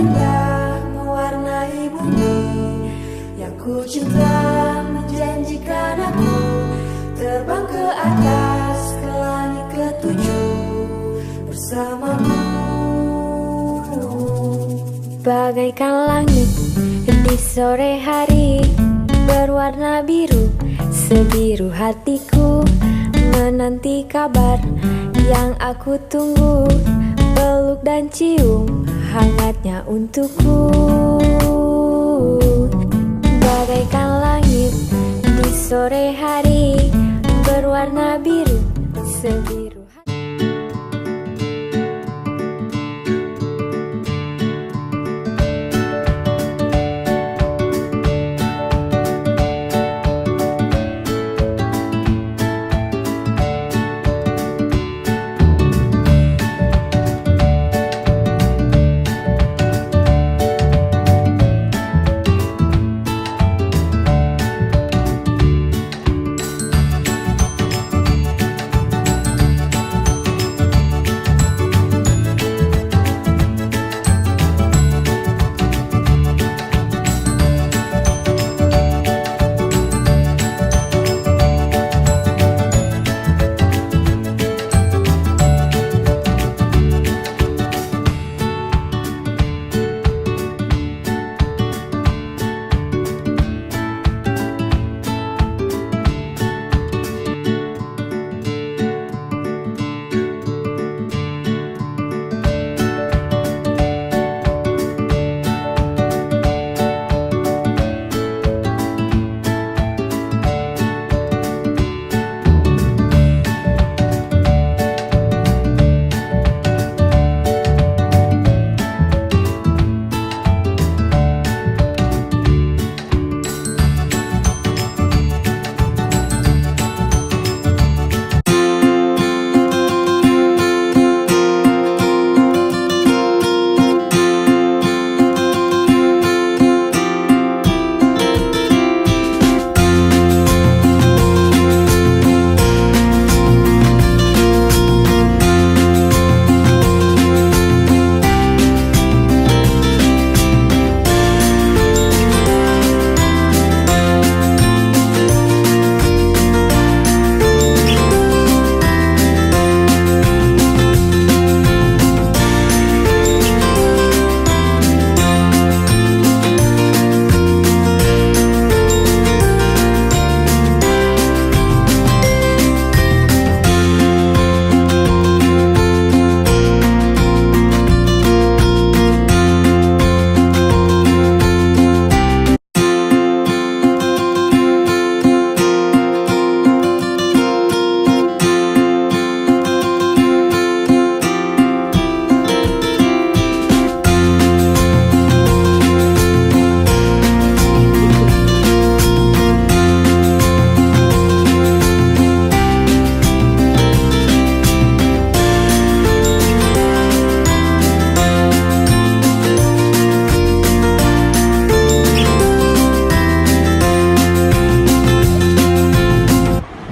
indah mewarnai bumi yang ku cinta, menjanjikan aku terbang ke atas, ke langit ketujuh bersamamu. Bagaikan langit di sore hari berwarna biru, sebiru hatiku menanti kabar yang aku tunggu, peluk dan cium hangatnya untukku. Bagaikan langit di sore hari berwarna biru, sebiru.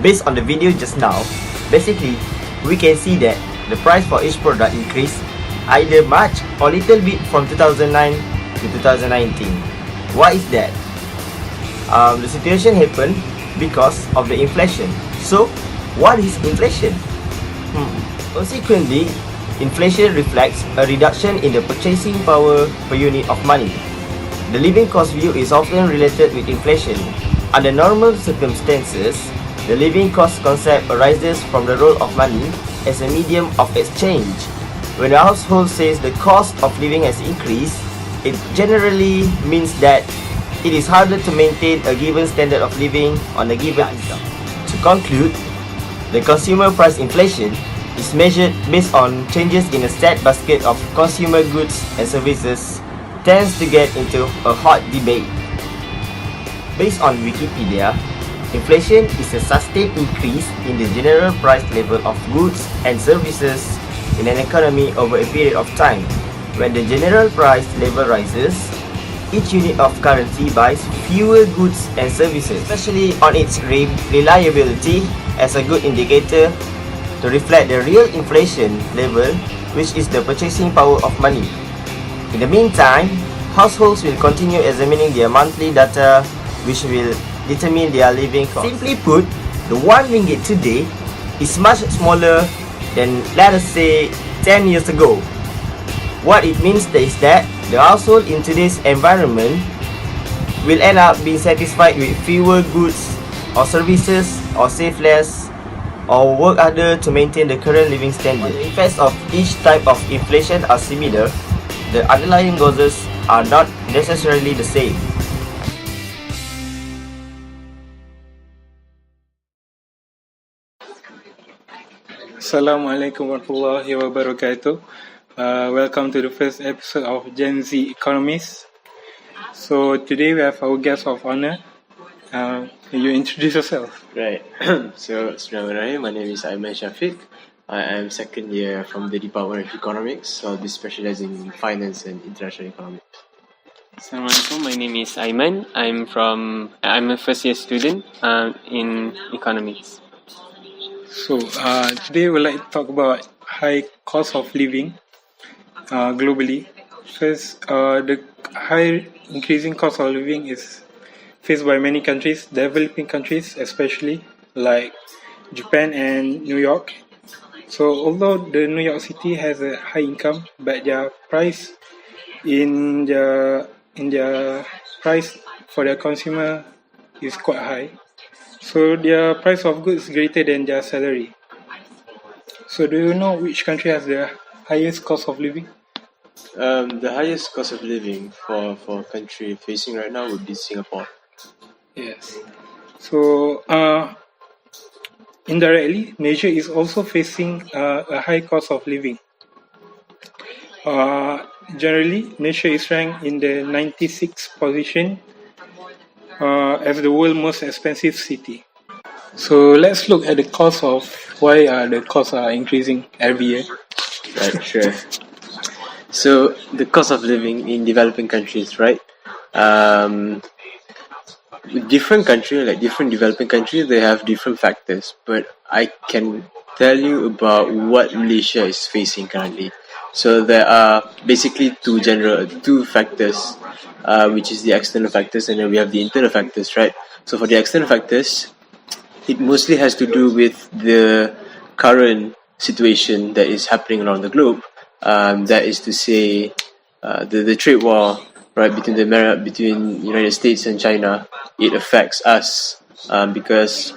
Based on the video just now, basically, we can see that the price for each product increased either much or little bit from 2009 to 2019. Why is that? The situation happened because of the inflation. So, what is inflation? Consequently, inflation reflects a reduction in the purchasing power per unit of money. The living cost view is often related with inflation. Under normal circumstances, the living cost concept arises from the role of money as a medium of exchange. When a household says the cost of living has increased, it generally means that it is harder to maintain a given standard of living on a given income. To conclude, the consumer price inflation is measured based on changes in a set basket of consumer goods and services, tends to get into a hot debate. Based on Wikipedia, inflation is a sustained increase in the general price level of goods and services in an economy over a period of time. When the general price level rises, each unit of currency buys fewer goods and services, especially on its reliability as a good indicator to reflect the real inflation level, which is the purchasing power of money. In the meantime, households will continue examining their monthly data, which will determine their living cost. Simply put, the 1 ringgit today is much smaller than, let us say, 10 years ago. What it means is that the household in today's environment will end up being satisfied with fewer goods or services, or save less, or work harder to maintain the current living standard. The effects of each type of inflation are similar. The underlying causes are not necessarily the same. Assalamualaikum warahmatullahi wabarakatuh. Welcome to the first episode of Gen Z Economists. So today we have our guest of honor. Can you introduce yourself? Right. So, Bismillahirrahmanirrahim. My name is Amyrull Syafiq. I am second year from the Department of Economics. So I'll be specializing in finance and international economics. Assalamualaikum. My name is Aiman. I'm a first year student in economics. So today we'd like to talk about high cost of living globally. First, the high increasing cost of living is faced by many countries, developing countries especially, like Japan and New York. So although the New York City has a high income, but their price in their price for their consumer is quite high. So their price of goods is greater than their salary. So do you know which country has the highest cost of living? The highest cost of living for a country facing right now would be Singapore. Yes. So indirectly, Malaysia is also facing a high cost of living. Generally, Malaysia is ranked in the 96th position as the world's most expensive city. So let's look at the cost of why the costs are increasing every year. Right, sure. So the cost of living in developing countries, right? Different countries, like different developing countries, they have different factors. But I can tell you about what Malaysia is facing currently. So there are basically two factors, which is the external factors, and then we have the internal factors, right? So for the external factors, it mostly has to do with the current situation that is happening around the globe. That is to say, the trade war, right, between United States and China. It affects us because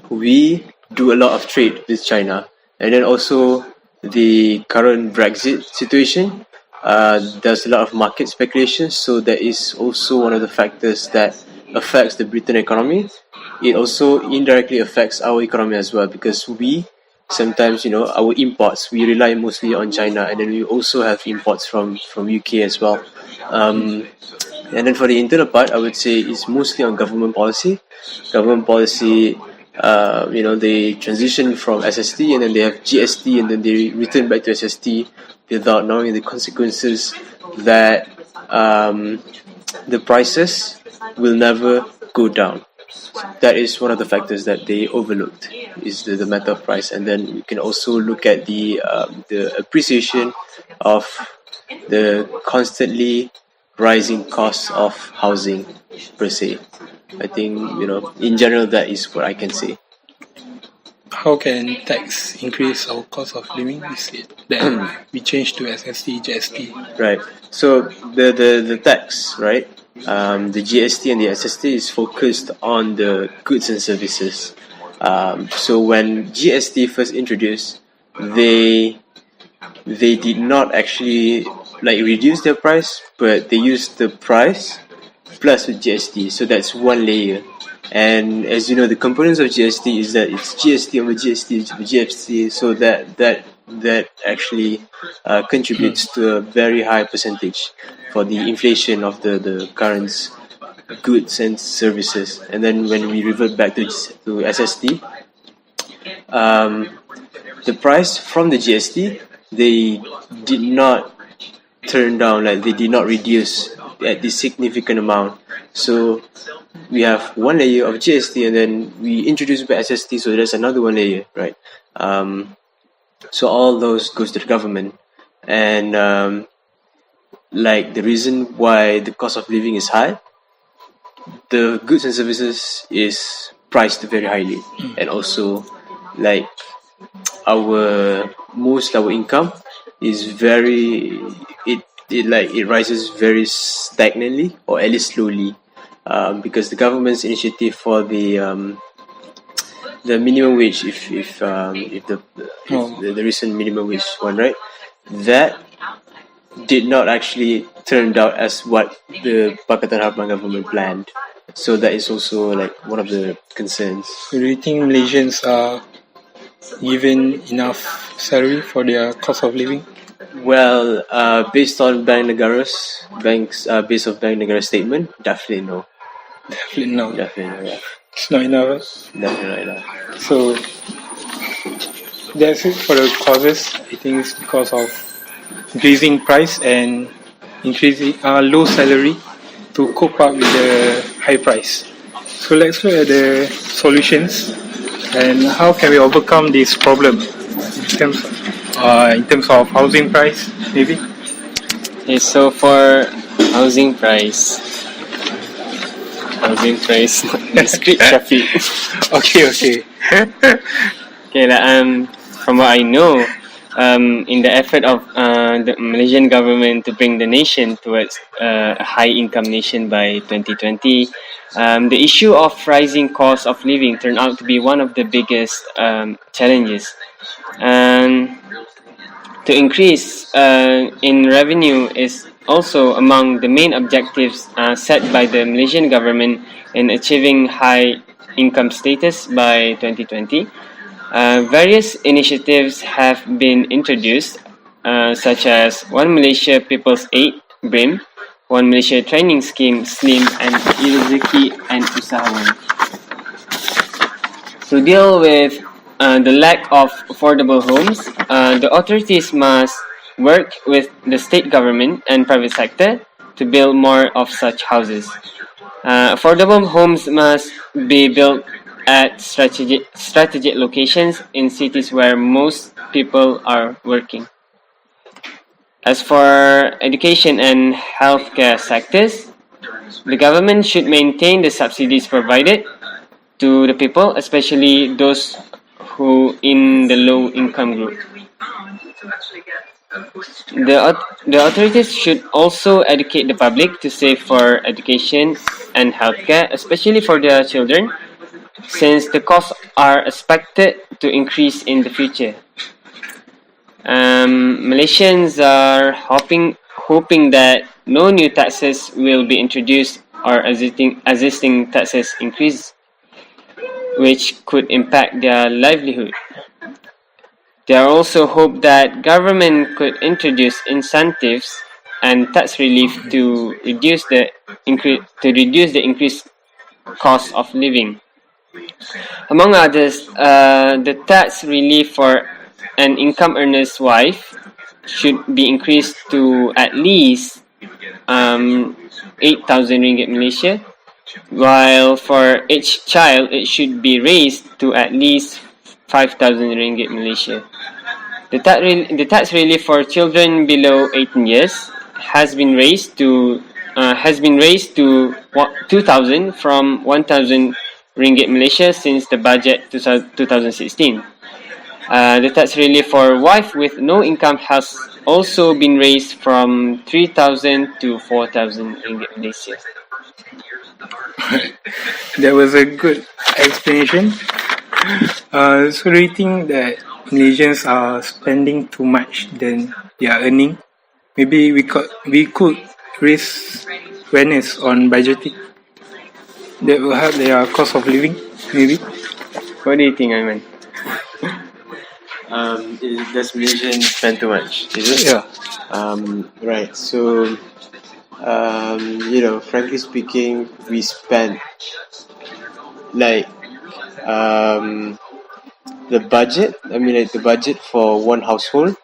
we do a lot of trade with China, and then also the current Brexit situation. There's a lot of market speculation, so that is also one of the factors that affects the Britain economy. It also indirectly affects our economy as well, because we sometimes, our imports, we rely mostly on China, and then we also have imports from UK as well. And then for the internal part, I would say it's mostly on government policy. Government policy, they transition from SST, and then they have GST, and then they return back to SST without knowing the consequences that the prices will never go down. That is one of the factors that they overlooked, is the matter of price. And then we can also look at the appreciation of the constantly rising costs of housing per se. I think, in general, that is what I can say. How can tax increase our cost of living? You said that we changed to SST, GST. Right. So the tax, right? The GST and the SST is focused on the goods and services. So when GST first introduced, they did not actually reduce their price, but they used the price plus with GST. So that's one layer. And as you know, the components of GST is that it's GST over GST over GST. So that actually contributes to a very high percentage for the inflation of the current goods and services. And then when we revert back to SST, the price from the GST, they did not turn down, they did not reduce at this significant amount. So we have one layer of GST, and then we introduce back SST, so there's another one layer, right? So all those goes to the government, and like the reason why the cost of living is high, the goods and services is priced very highly, and also like our income is very it rises very stagnantly, or at least slowly, because the government's initiative for the minimum wage, if the recent minimum wage one, right, that did not actually turn out as what the Pakatan Harapan government planned. So that is also like one of the concerns. So do you think Malaysians are given enough salary for their cost of living? Well, based on Bank Negara's statement, definitely no. Definitely no. Definitely no. Yeah. It's not enough. Definitely not enough. So that's it for the causes. I think it's because of increasing price and increasing low salary to cope up with the high price. So let's look at the solutions and how can we overcome this problem in terms of housing price, maybe. Okay, so for housing price, discrete Syafiq. Okay. Okay, from what I know, in the effort of the Malaysian government to bring the nation towards a high-income nation by 2020, the issue of rising cost of living turned out to be one of the biggest challenges. To increase in revenue is also among the main objectives set by the Malaysian government in achieving high income status by 2020. Various initiatives have been introduced, such as One Malaysia People's Aid (BRIM), One Malaysia Training Scheme (SLIM), and Rezeki and Usahawan. To deal with the lack of affordable homes, the authorities must work with the state government and private sector to build more of such houses. Affordable homes must be built at strategic locations in cities where most people are working. As for education and healthcare sectors, the government should maintain the subsidies provided to the people, especially those who in the low income group. The authorities should also educate the public to save for education and healthcare, especially for their children, since the costs are expected to increase in the future. Malaysians are hoping that no new taxes will be introduced or existing taxes increase, which could impact their livelihood. They also hope that government could introduce incentives and tax relief to reduce the increased cost of living. Among others, the tax relief for an income earner's wife should be increased to at least 8,000 ringgit Malaysia, while for each child it should be raised to at least 5,000 ringgit Malaysia. The tax relief for children below 18 years has been raised to 2,000 from 1,000 ringgit Malaysia since the budget 2016. The tax relief for wife with no income has also been raised from 3,000 to 4,000 ringgit Malaysia. That was a good explanation. So do you think that Malaysians are spending too much than they are earning? Maybe we could raise awareness on budgeting. That will help their cost of living, maybe. What do you think, Ayman? Does Malaysian spend too much? Is it? Yeah. Right. So, frankly speaking, we spend like the budget. I mean, like the budget for one household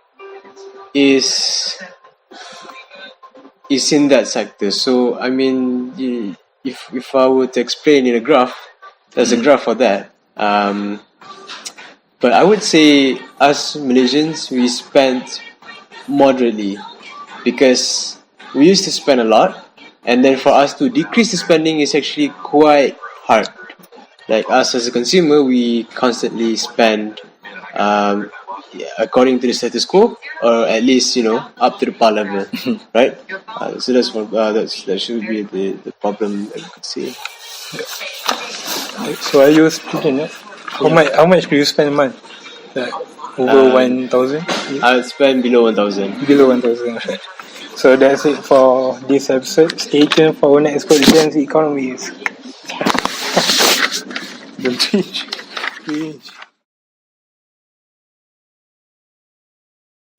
is in that sector. So, I mean, if I were to explain in a graph, there's a graph for that. But I would say us Malaysians, we spend moderately because we used to spend a lot, and then for us to decrease the spending is actually quite hard. Like us as a consumer, we constantly spend according to the status quo, or at least up to the par level, right? So that should be the problem that we could see. So are you a student? How much do you spend a month? Like over 1,000? I'll spend below 1,000. Below 1,000. Right. So that's it for this episode. Stay tuned for our next podcast, Economics. Don't change.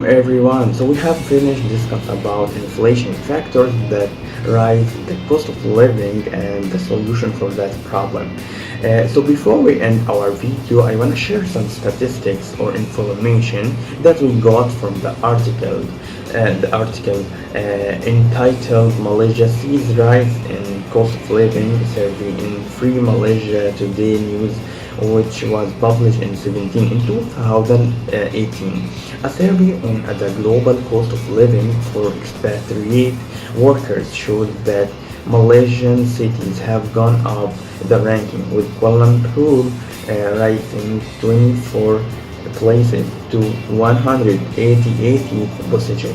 Everyone, so we have finished discuss about inflation factors that rise the cost of living and the solution for that problem. So before we end our video, I want to share some statistics or information that we got from the article entitled Malaysia Sees Rise in Cost of Living Survey in Free Malaysia Today News, which was published in 2018. A survey on the global cost of living for expatriate workers shows that Malaysian cities have gone up the ranking, with Kuala Lumpur rising 24 places to 188th position.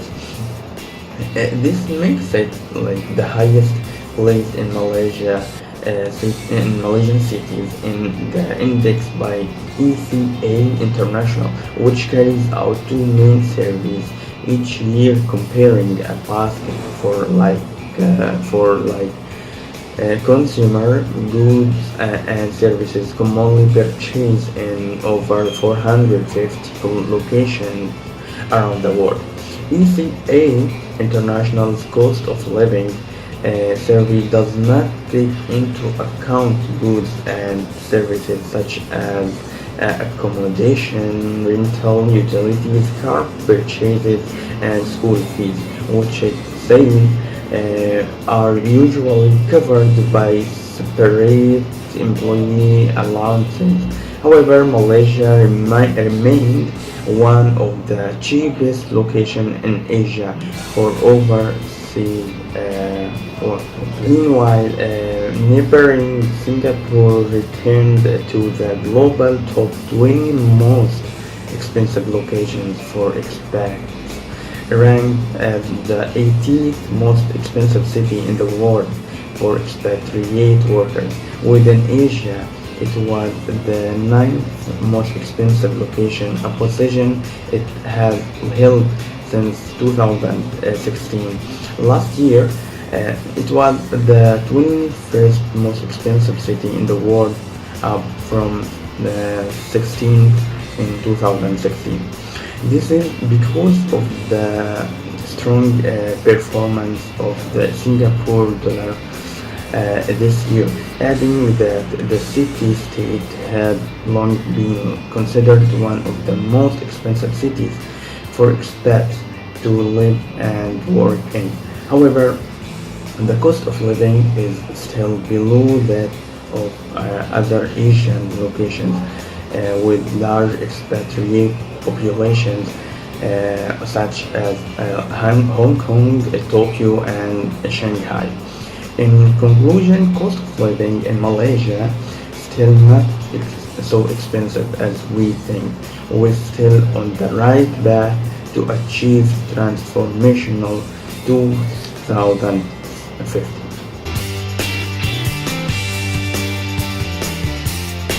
This makes it like the highest place in Malaysia. In Malaysian cities in the index by ECA International, which carries out two main surveys each year comparing a basket for consumer goods and services commonly purchased in over 450 locations around the world. ECA International's cost of living survey does not take into account goods and services such as accommodation, rental, utilities, car purchases, and school fees, which it says are usually covered by separate employee allowances. However, Malaysia remained one of the cheapest locations in Asia for overseas work. Meanwhile, neighboring Singapore returned to the global top 20 most expensive locations for expats, ranked as the 18th most expensive city in the world for expatriate workers. Within Asia, it was the 9th most expensive location, a position it has held since 2016. Last year, it was the 21st most expensive city in the world, up from the 16th in 2016. This is because of the strong performance of the Singapore dollar this year, adding that the city-state had long been considered one of the most expensive cities for expats to live and work in. However, the cost of living is still below that of other Asian locations with large expatriate populations such as Hong Kong, Tokyo, and Shanghai. In conclusion, cost of living in Malaysia still not so expensive as we think. We're still on the right path to achieve transformational 2050.